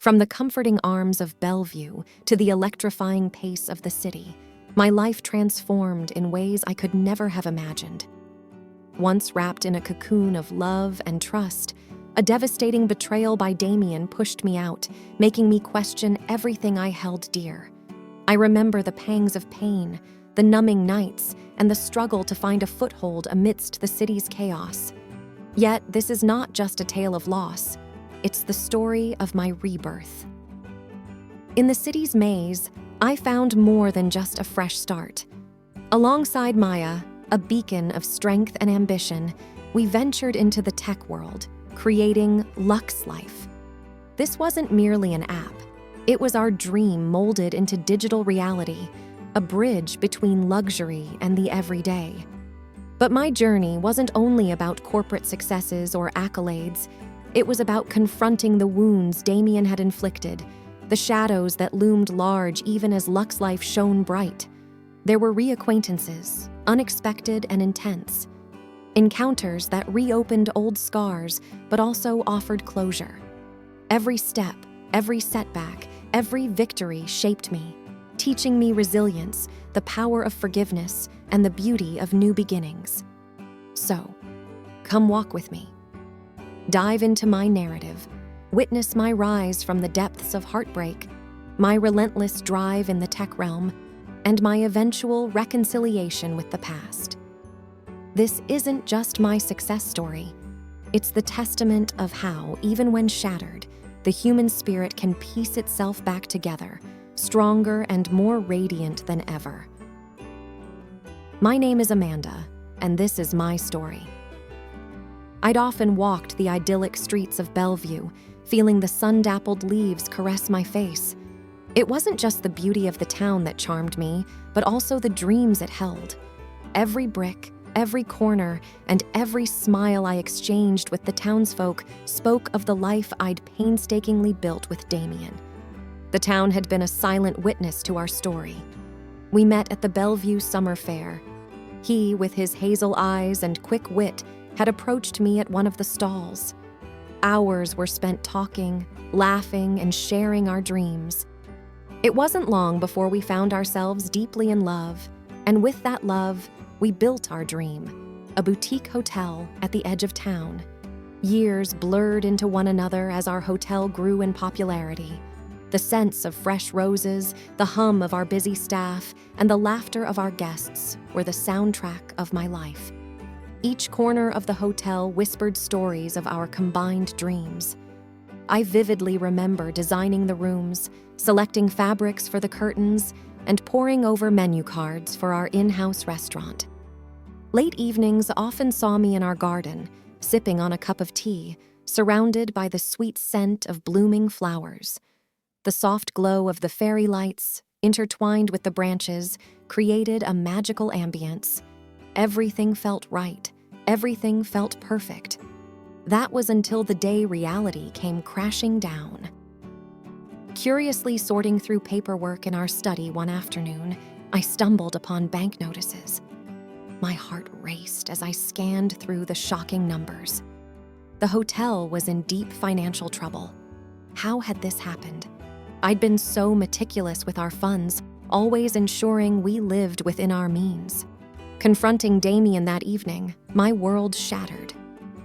From the comforting arms of Bellevue to the electrifying pace of the city, my life transformed in ways I could never have imagined. Once wrapped in a cocoon of love and trust, a devastating betrayal by Damien pushed me out, making me question everything I held dear. I remember the pangs of pain, the numbing nights, and the struggle to find a foothold amidst the city's chaos. Yet, this is not just a tale of loss. It's the story of my rebirth. In the city's maze, I found more than just a fresh start. Alongside Maya, a beacon of strength and ambition, we ventured into the tech world, creating Lux Life. This wasn't merely an app. It was our dream molded into digital reality, a bridge between luxury and the everyday. But my journey wasn't only about corporate successes or accolades. It was about confronting the wounds Damien had inflicted, the shadows that loomed large even as Lux Life shone bright. There were reacquaintances, unexpected and intense. Encounters that reopened old scars, but also offered closure. Every step, every setback, every victory shaped me, teaching me resilience, the power of forgiveness, and the beauty of new beginnings. So, come walk with me. Dive into my narrative, witness my rise from the depths of heartbreak, my relentless drive in the tech realm, and my eventual reconciliation with the past. This isn't just my success story. It's the testament of how, even when shattered, the human spirit can piece itself back together, stronger and more radiant than ever. My name is Amanda, and this is my story. I'd often walked the idyllic streets of Bellevue, feeling the sun-dappled leaves caress my face. It wasn't just the beauty of the town that charmed me, but also the dreams it held. Every brick, every corner, and every smile I exchanged with the townsfolk spoke of the life I'd painstakingly built with Damien. The town had been a silent witness to our story. We met at the Bellevue Summer Fair. He, with his hazel eyes and quick wit, had approached me at one of the stalls. Hours were spent talking, laughing, and sharing our dreams. It wasn't long before we found ourselves deeply in love, and with that love, we built our dream, a boutique hotel at the edge of town. Years blurred into one another as our hotel grew in popularity. The scents of fresh roses, the hum of our busy staff, and the laughter of our guests were the soundtrack of my life. Each corner of the hotel whispered stories of our combined dreams. I vividly remember designing the rooms, selecting fabrics for the curtains, and poring over menu cards for our in-house restaurant. Late evenings often saw me in our garden, sipping on a cup of tea, surrounded by the sweet scent of blooming flowers. The soft glow of the fairy lights, intertwined with the branches, created a magical ambience. Everything felt right. Everything felt perfect. That was until the day reality came crashing down. Curiously sorting through paperwork in our study one afternoon, I stumbled upon bank notices. My heart raced as I scanned through the shocking numbers. The hotel was in deep financial trouble. How had this happened? I'd been so meticulous with our funds, always ensuring we lived within our means. Confronting Damien that evening, my world shattered.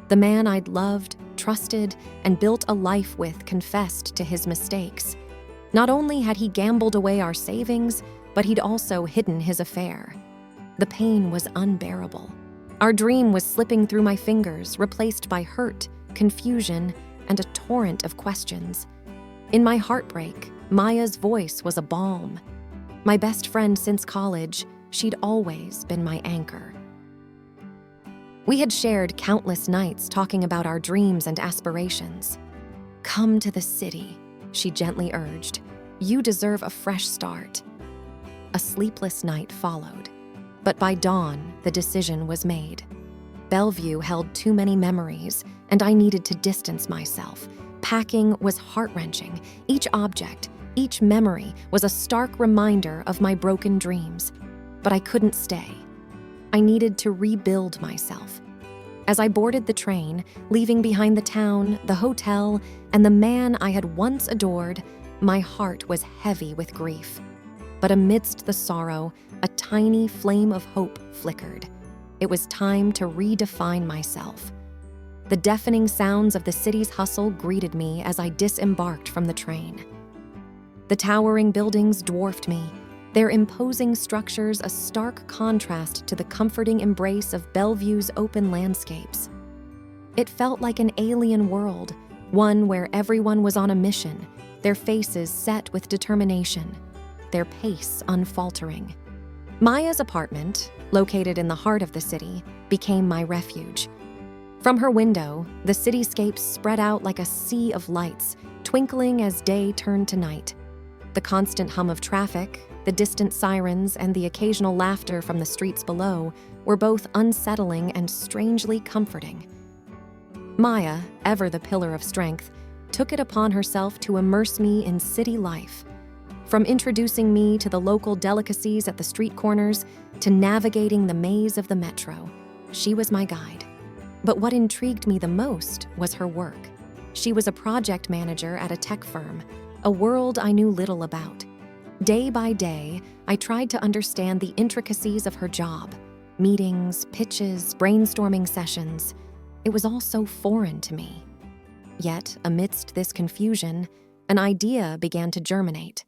The man I'd loved, trusted, and built a life with confessed to his mistakes. Not only had he gambled away our savings, but he'd also hidden his affair. The pain was unbearable. Our dream was slipping through my fingers, replaced by hurt, confusion, and a torrent of questions. In my heartbreak, Maya's voice was a balm. My best friend since college, she'd always been my anchor. We had shared countless nights talking about our dreams and aspirations. "Come to the city," she gently urged. "You deserve a fresh start." A sleepless night followed. But by dawn, the decision was made. Bellevue held too many memories, and I needed to distance myself. Packing was heart-wrenching. Each object, each memory was a stark reminder of my broken dreams. But I couldn't stay. I needed to rebuild myself. As I boarded the train, leaving behind the town, the hotel, and the man I had once adored, my heart was heavy with grief. But amidst the sorrow, a tiny flame of hope flickered. It was time to redefine myself. The deafening sounds of the city's hustle greeted me as I disembarked from the train. The towering buildings dwarfed me, their imposing structures a stark contrast to the comforting embrace of Bellevue's open landscapes. It felt like an alien world, one where everyone was on a mission, their faces set with determination, their pace unfaltering. Maya's apartment, located in the heart of the city, became my refuge. From her window, the cityscape spread out like a sea of lights, twinkling as day turned to night. The constant hum of traffic, the distant sirens, and the occasional laughter from the streets below were both unsettling and strangely comforting. Maya, ever the pillar of strength, took it upon herself to immerse me in city life. From introducing me to the local delicacies at the street corners to navigating the maze of the metro, she was my guide. But what intrigued me the most was her work. She was a project manager at a tech firm, a world I knew little about. Day by day, I tried to understand the intricacies of her job. Meetings, pitches, brainstorming sessions. It was all so foreign to me. Yet, amidst this confusion, an idea began to germinate.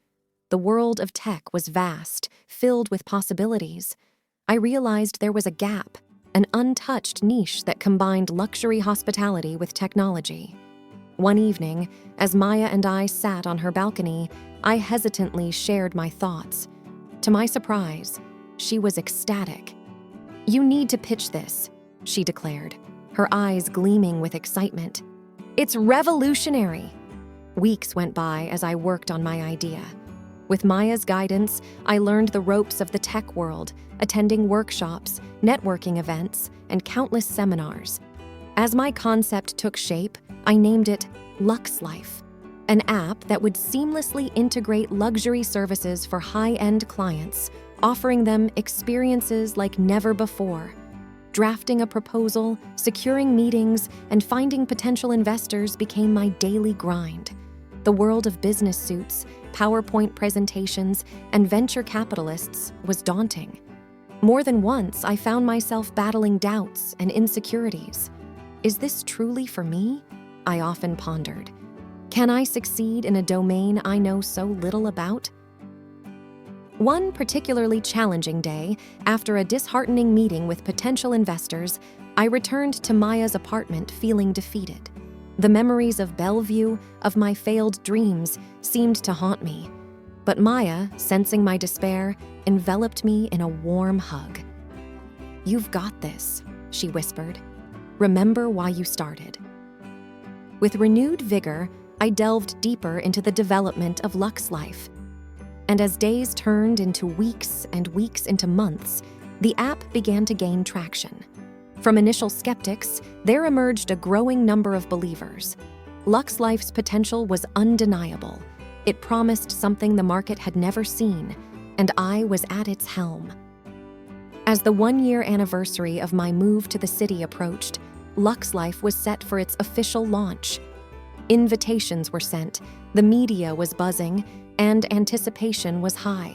The world of tech was vast, filled with possibilities. I realized there was a gap, an untouched niche that combined luxury hospitality with technology. One evening, as Maya and I sat on her balcony, I hesitantly shared my thoughts. To my surprise, she was ecstatic. "You need to pitch this," she declared, her eyes gleaming with excitement. "It's revolutionary." Weeks went by as I worked on my idea. With Maya's guidance, I learned the ropes of the tech world, attending workshops, networking events, and countless seminars. As my concept took shape, I named it Lux Life, an app that would seamlessly integrate luxury services for high-end clients, offering them experiences like never before. Drafting a proposal, securing meetings, and finding potential investors became my daily grind. The world of business suits, PowerPoint presentations, and venture capitalists was daunting. More than once, I found myself battling doubts and insecurities. Is this truly for me? I often pondered. Can I succeed in a domain I know so little about? One particularly challenging day, after a disheartening meeting with potential investors, I returned to Maya's apartment feeling defeated. The memories of Bellevue, of my failed dreams, seemed to haunt me. But Maya, sensing my despair, enveloped me in a warm hug. "You've got this," she whispered. "Remember why you started." With renewed vigor, I delved deeper into the development of Lux Life. And as days turned into weeks and weeks into months, the app began to gain traction. From initial skeptics, there emerged a growing number of believers. Lux Life's potential was undeniable. It promised something the market had never seen, and I was at its helm. As the one-year anniversary of my move to the city approached, Lux Life was set for its official launch. Invitations were sent, the media was buzzing, and anticipation was high.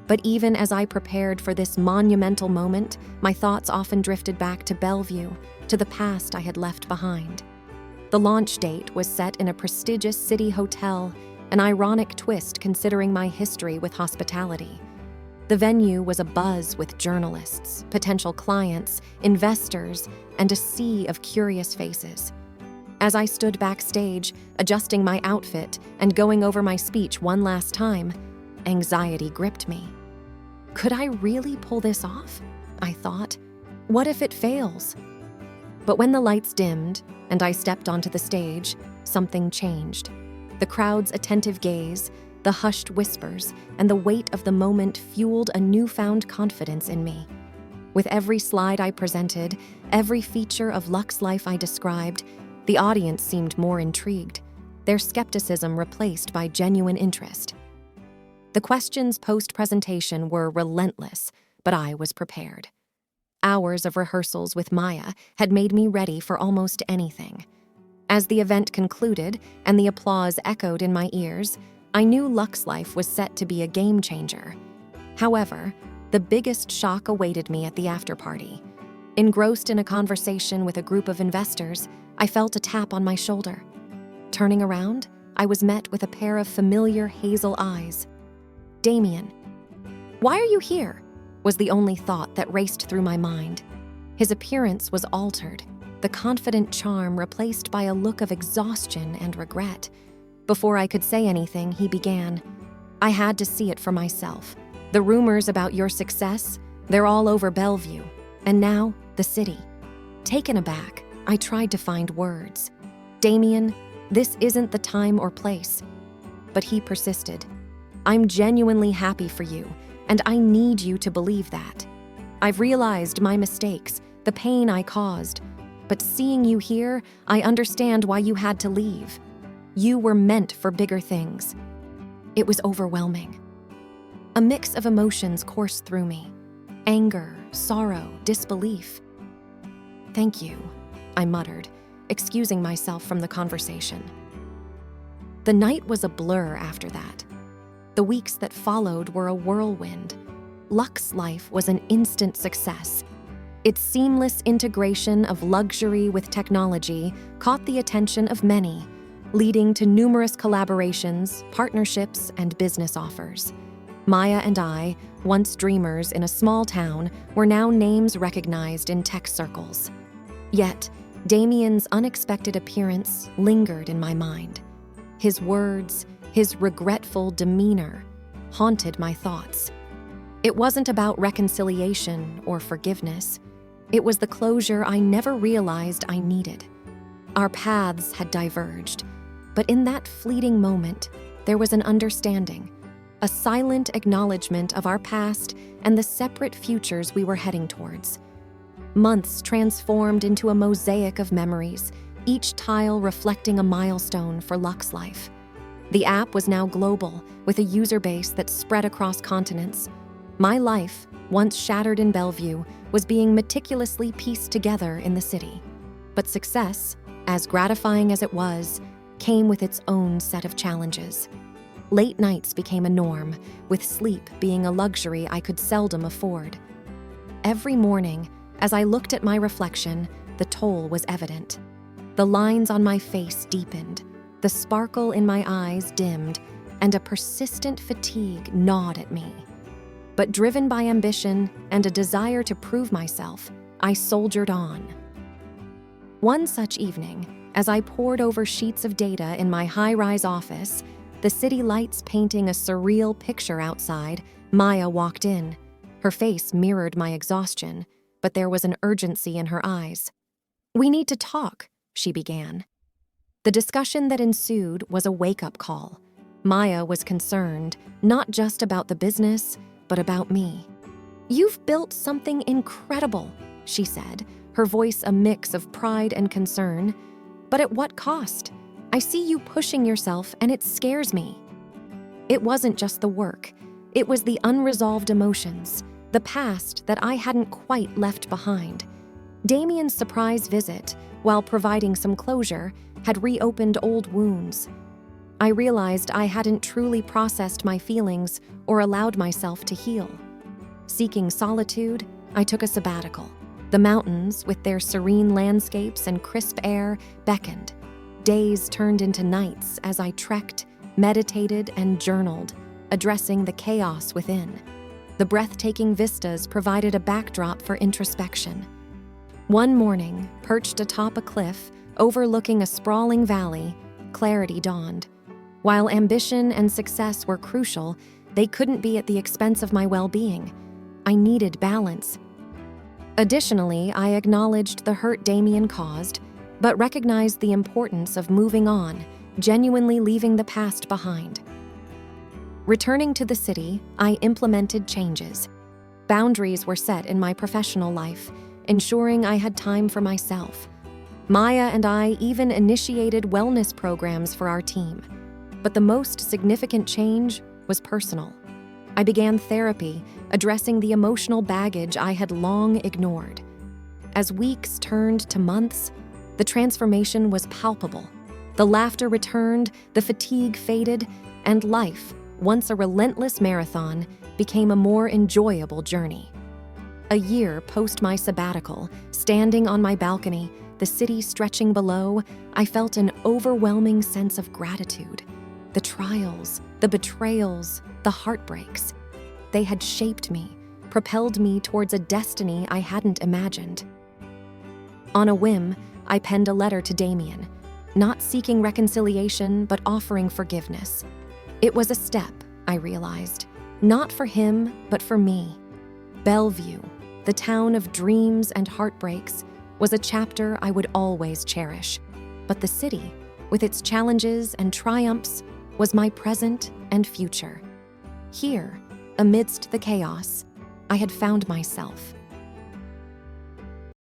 But even as I prepared for this monumental moment, my thoughts often drifted back to Bellevue, to the past I had left behind. The launch date was set in a prestigious city hotel, an ironic twist considering my history with hospitality. The venue was abuzz with journalists, potential clients, investors, and a sea of curious faces. As I stood backstage, adjusting my outfit and going over my speech one last time, anxiety gripped me. Could I really pull this off? I thought. What if it fails? But when the lights dimmed and I stepped onto the stage, something changed. The crowd's attentive gaze, the hushed whispers, and the weight of the moment fueled a newfound confidence in me. With every slide I presented, every feature of Lux Life I described, the audience seemed more intrigued, their skepticism replaced by genuine interest. The questions post-presentation were relentless, but I was prepared. Hours of rehearsals with Maya had made me ready for almost anything. As the event concluded and the applause echoed in my ears, I knew Luxe Life was set to be a game changer. However, the biggest shock awaited me at the after-party. Engrossed in a conversation with a group of investors, I felt a tap on my shoulder. Turning around, I was met with a pair of familiar hazel eyes. "Damien." "Why are you here?" was the only thought that raced through my mind. His appearance was altered, the confident charm replaced by a look of exhaustion and regret. Before I could say anything, he began. "I had to see it for myself. The rumors about your success, they're all over Bellevue. And now, the city." Taken aback, I tried to find words. "Damien, this isn't the time or place." But he persisted. "I'm genuinely happy for you, and I need you to believe that. I've realized my mistakes, the pain I caused, but seeing you here, I understand why you had to leave. You were meant for bigger things." It was overwhelming. A mix of emotions coursed through me: anger, sorrow, disbelief. "Thank you," I muttered, excusing myself from the conversation. The night was a blur after that. The weeks that followed were a whirlwind. Luxe Life was an instant success. Its seamless integration of luxury with technology caught the attention of many, leading to numerous collaborations, partnerships, and business offers. Maya and I, once dreamers in a small town, were now names recognized in tech circles. Yet, Damien's unexpected appearance lingered in my mind. His words, his regretful demeanor, haunted my thoughts. It wasn't about reconciliation or forgiveness. It was the closure I never realized I needed. Our paths had diverged, but in that fleeting moment, there was an understanding, a silent acknowledgement of our past and the separate futures we were heading towards. Months transformed into a mosaic of memories, each tile reflecting a milestone for Luxe Life. The app was now global, with a user base that spread across continents. My life, once shattered in Bellevue, was being meticulously pieced together in the city. But success, as gratifying as it was, came with its own set of challenges. Late nights became a norm, with sleep being a luxury I could seldom afford. Every morning, as I looked at my reflection, the toll was evident. The lines on my face deepened, the sparkle in my eyes dimmed, and a persistent fatigue gnawed at me. But driven by ambition and a desire to prove myself, I soldiered on. One such evening, as I pored over sheets of data in my high-rise office, the city lights painting a surreal picture outside, Maya walked in. Her face mirrored my exhaustion, but there was an urgency in her eyes. "We need to talk," she began. The discussion that ensued was a wake-up call. Maya was concerned, not just about the business, but about me. "You've built something incredible," she said, her voice a mix of pride and concern. "But at what cost? I see you pushing yourself, and it scares me." It wasn't just the work. It was the unresolved emotions, the past that I hadn't quite left behind. Damien's surprise visit, while providing some closure, had reopened old wounds. I realized I hadn't truly processed my feelings or allowed myself to heal. Seeking solitude, I took a sabbatical. The mountains, with their serene landscapes and crisp air, beckoned. Days turned into nights as I trekked, meditated, and journaled, addressing the chaos within. The breathtaking vistas provided a backdrop for introspection. One morning, perched atop a cliff, overlooking a sprawling valley, clarity dawned. While ambition and success were crucial, they couldn't be at the expense of my well-being. I needed balance. Additionally, I acknowledged the hurt Damien caused, but recognized the importance of moving on, genuinely leaving the past behind. Returning to the city, I implemented changes. Boundaries were set in my professional life, ensuring I had time for myself. Maya and I even initiated wellness programs for our team. But the most significant change was personal. I began therapy, addressing the emotional baggage I had long ignored. As weeks turned to months, the transformation was palpable. The laughter returned, the fatigue faded, and life, once a relentless marathon, became a more enjoyable journey. A year post my sabbatical, standing on my balcony, the city stretching below, I felt an overwhelming sense of gratitude. The trials, the betrayals, the heartbreaks, they had shaped me, propelled me towards a destiny I hadn't imagined. On a whim, I penned a letter to Damien, not seeking reconciliation, but offering forgiveness. It was a step, I realized, not for him, but for me. Bellevue, the town of dreams and heartbreaks, was a chapter I would always cherish. But the city, with its challenges and triumphs, was my present and future. Here, amidst the chaos, I had found myself,